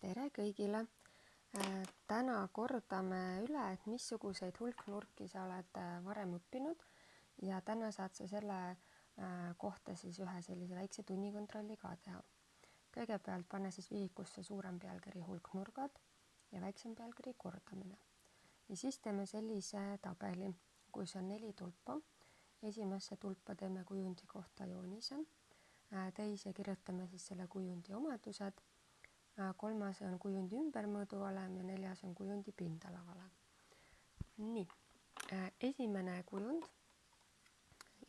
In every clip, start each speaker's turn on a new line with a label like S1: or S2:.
S1: Tere kõigile! Täna kordame üle, et missuguseid hulknurki sa oled varem õppinud ja täna saad sa selle kohta siis ühe sellise väikse tunnikontrolli ka teha. Kõigepealt pane siis vihikusse suurem pealkiri hulknurgad ja väiksem pealkiri kordamine. Ja siis teeme sellise tabeli, kus on 4 tulpa. Esimesse tulpa teeme kujundi kohta joonise, teise kirjutame siis selle kujundi omadused, kolmas on kujundi ümbermõõdu valem ja 4. on kujundi pindala valem. Nii, esimene kujund,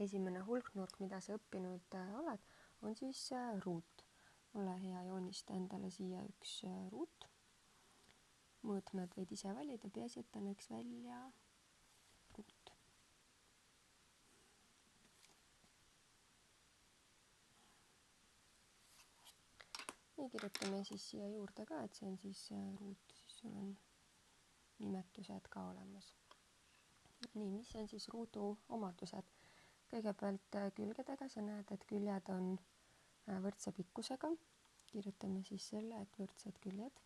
S1: esimene hulknurk, mida sa õppinud oled, on siis ruut. Ole hea, joonista endale siia üks ruut. Mõõtmed võid ise valida, peaasi, et ta näeks välja ruut. Nii kirjutame siis siia juurde ka, et see on siis ruut, siis sul on nimetused ka olemas. Nii, mis on siis ruudu omadused? Kõigepealt külgedega sa näed, et küljed on võrdse pikkusega. Kirjutame siis selle, et võrdsed küljed.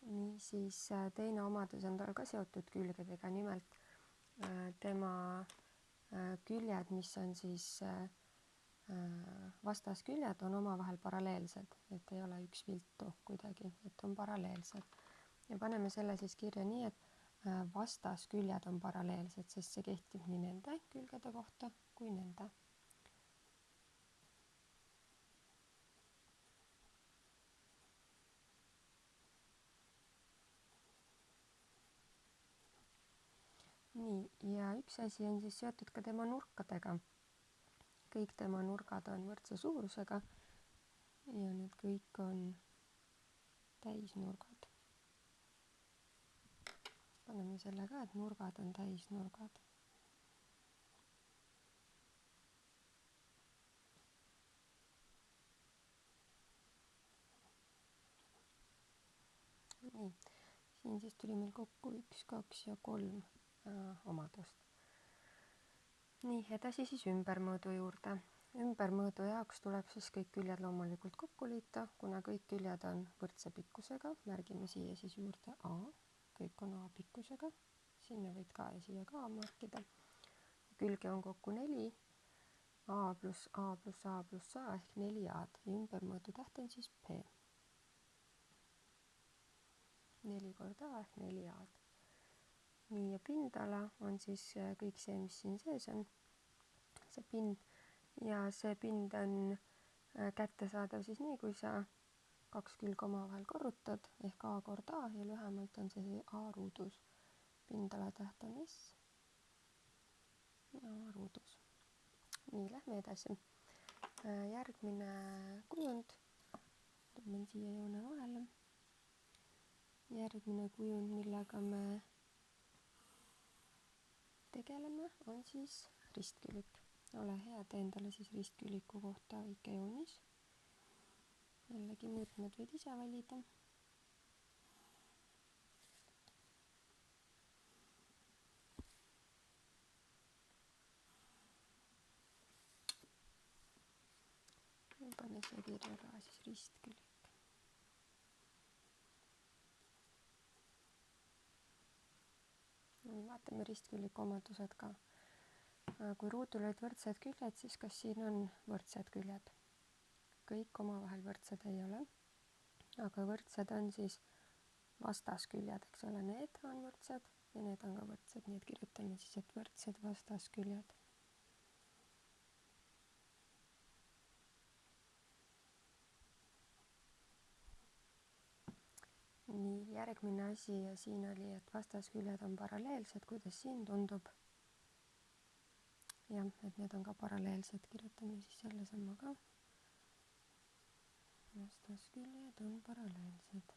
S1: Nii, siis teine omadus on tal ka seotud külgedega, nimelt tema küljed, mis on siis vastasküljed, on omavahel paralleelsed, et ei ole üks viltu kuidagi, et on paralleelsed. Ja paneme selle siis kirja nii, et vastasküljed on paralleelsed, sest see kehtib nii nende külgede kohta kui nende. Nii, ja üks asi on siis seotud ka tema nurkadega. Kõik tema nurgad on võrdse suurusega ja need kõik on täisnurgad. Paneme selle ka, et nurgad on täisnurgad. Nii, siin siis tuli meil kokku 1, 2 ja 3 omadust. Nii, edasi siis ümbermõõdu juurde. Ümbermõõdu jaoks tuleb siis kõik küljed loomulikult kokku liita, kuna kõik küljed on võrdse pikkusega. Märgime siia siis juurde A, kõik on A pikkusega. Sinna võid ka ja siia ka märkida. Külge on kokku 4, A plus A plus A plus A ehk 4 A-d. Ümbermõõdu täht on siis P. 4 korda A ehk 4 A-d. Nii, ja pindala on siis kõik see, mis siin sees on, see pind, ja see pind on kättesaadav siis nii, kui sa 2 külge omavahel korrutad, ehk A korda A ja lühemalt on see A ruudus. Pindala täht on S ja A ruudus. Nii, lähme edasi. Järgmine kujund, tõmban siia joone vahele. Järgmine kujund, millega me tegeleme, on siis ristkülik. Ole hea, tee endale siis ristküliku kohta väike joonis. Jällegi mõõtmed võid ise valida. Pane siia kirja ka siis ristkülik. Vaatame ristküliku omadused ka. Kui ruudul olid võrdsed küljed, siis kas siin on võrdsed küljed? Kõik omavahel võrdsed ei ole, aga võrdsed on siis vastasküljed, eks ole, need on võrdsed ja need on ka võrdsed, nii et kirjutame siis, et võrdsed vastasküljed. Nii, järgmine asi ja siin oli, et vastasküljed on paralleelsed, kuidas siin tundub? Jah, et need on ka paralleelsed, kirjutame siis selle sama ka. Vastasküljed on paralleelsed.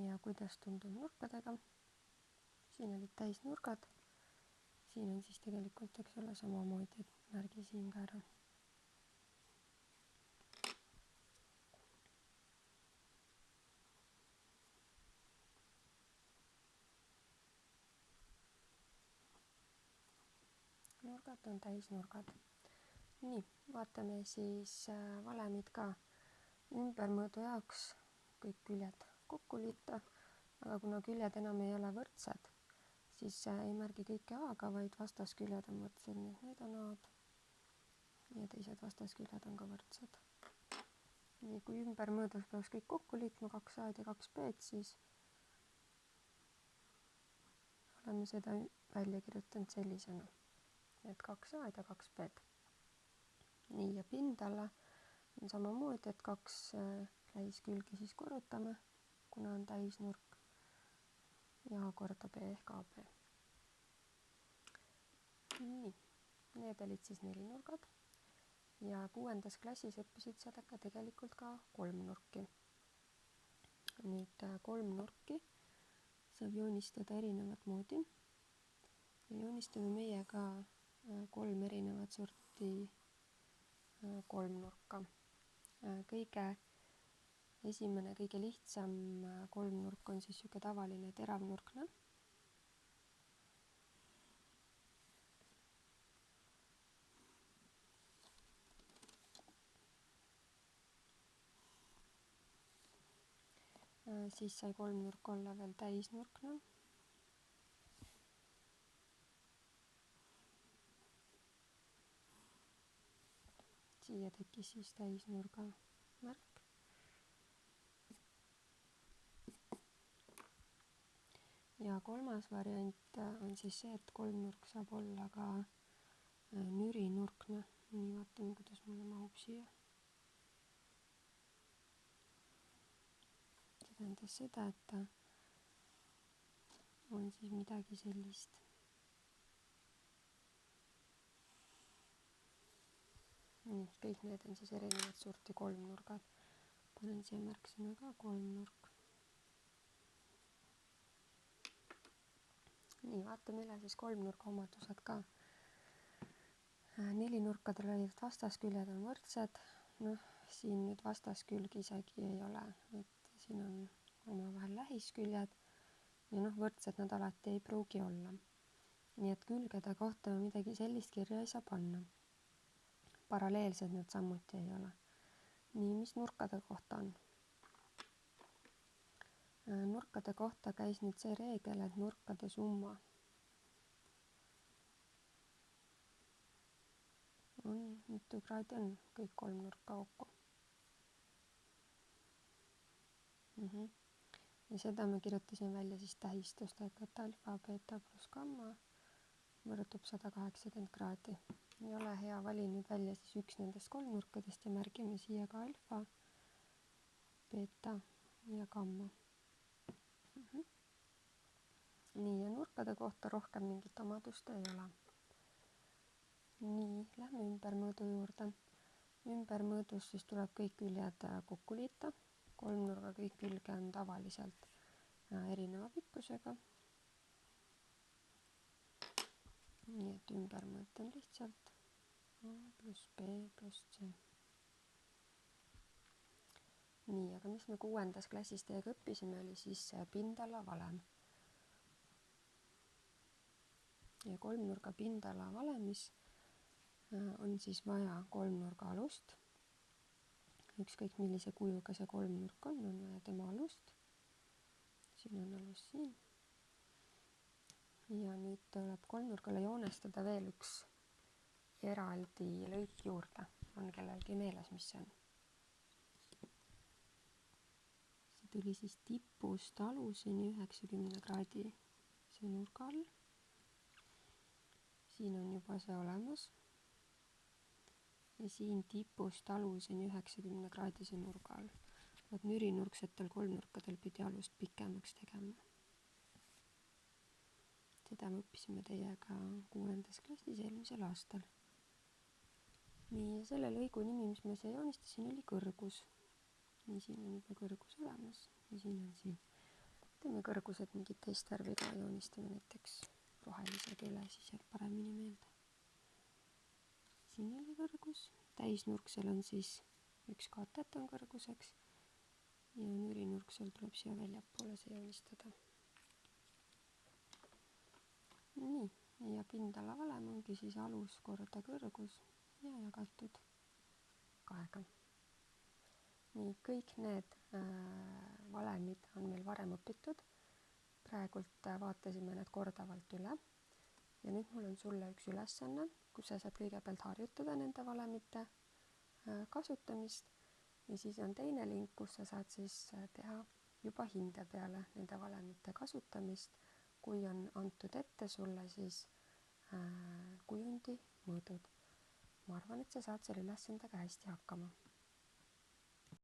S1: Ja kuidas tundub nurkadega? Siin olid täisnurgad. Siin on siis tegelikult, eks ole, samamoodi, et märgi siin ka ära. nurgad on täisnurgad. nii, vaatame siis valemid ka. Ümbermõõdu jaoks kõik küljed kokku liita, aga kuna küljed enam ei ole võrdsed, siis ei märgi kõike A-ga, vaid vastasküljed on võrdsed, nii et need on A-d ja teised vastasküljed on ka võrdsed. nii, kui ümbermõõdus peaks kõik kokku liitma, 2 A-d ja 2 B-d, siis oleme seda välja kirjutanud sellisena, et 2 A-d ja 2 B-d. nii, ja pindala on samamoodi, et 2 täiskülge siis korrutame, kuna on täisnurk, ja A korda B ehk AB. nii, need olid siis nelinurgad ja 6. klassis õppisid seda ka tegelikult ka kolmnurki. nüüd kolmnurki saab joonistada erinevat moodi ja joonistame meie ka 3 erinevat sorti kolmnurka. kõige esimene, kõige lihtsam kolmnurk on siis niisugune tavaline teravnurkne. Siis sai kolmnurk olla veel täisnurkne. Siia tekkis siis täisnurga märk. ja kolmas variant on siis see, et kolmnurk saab olla ka nürinurkne. nii, vaatame, kuidas mulle mahub siia. see tähendas seda, et ta on siis midagi sellist. nii, kõik need on siis erinevat sorti kolmnurgad. panen siia märksõna ka kolmnurk. nii, vaatame üle siis kolmnurga omadused ka. Nelinurkadel olid vastasküljed on võrdsed. Siin nüüd vastaskülgi isegi ei ole, et siin on omavahel lähisküljed ja võrdsed nad alati ei pruugi olla. nii et külgede kohta midagi sellist kirja ei saa panna. Paralleelsed nad samuti ei ole. nii, mis nurkade kohta on? Nurkade kohta käis nüüd see reegel, et nurkade summa on, mitu kraadi on kõik kolm nurka kokku. Ja seda ma kirjutasin välja siis tähistustega, et alfa, beta pluss gamma võrdub 180 kraadi. ei ole hea, valin nüüd välja siis üks nendest kolmnurkadest ja märgime siia ka alfa, beta ja gamma. nii, ja nurkade kohta rohkem mingit omadust ei ole. nii, lähme ümbermõõdu juurde. Ümbermõõdus siis tuleb kõik küljed kokku liita. Kolmnurga kõik külge on tavaliselt erineva pikkusega. nii et ümbermõõt on lihtsalt A pluss B pluss C. nii, aga mis me 6. klassis teiega õppisime, oli siis pindala valem. ja kolmnurga pindala valemis on siis vaja kolmnurga alust. ükskõik millise kujuga see kolmnurk on vaja tema alust. siin on alus siin. ja nüüd tuleb kolmnurgale joonestada veel üks eraldi lõik juurde. on kellelgi meeles, mis see on? see tuli siis tipust aluseni 90 kraadi see nurga all. siin on juba see olemas. ja siin tipust aluseni 90 kraadise nurga all. Vaat nürinurksetel kolmnurkadel pidi alust pikemaks tegema. seda me õppisime teiega 6. klassis eelmisel aastal. nii, ja selle lõigu nimi, mis ma siia joonistasin, oli kõrgus. nii, siin on juba kõrgus olemas ja siin on siin. teeme kõrgused mingit teist värvi ka, joonistame näiteks rohelise keele, siis jääb paremini meelde. siin oli kõrgus, täisnurksel on siis üks katet on kõrguseks ja nürinurksel tuleb siia väljapoole see joonistada. nii, ja pindalavalem ongi siis alus korda kõrgus ja jagatud 2-ga. Nii, kõik need valemid on meil varem õpitud. Praegult vaatasime need kordavalt üle. Ja nüüd mul on sulle üks ülesanne, kus sa saad kõigepealt harjutada nende valemite kasutamist ja siis on teine link, kus sa saad siis teha juba hinde peale nende valemite kasutamist, kui on antud ette sulle siis kujundi mõõdud. Ma arvan, et sa saad selle ülesandega hästi hakkama.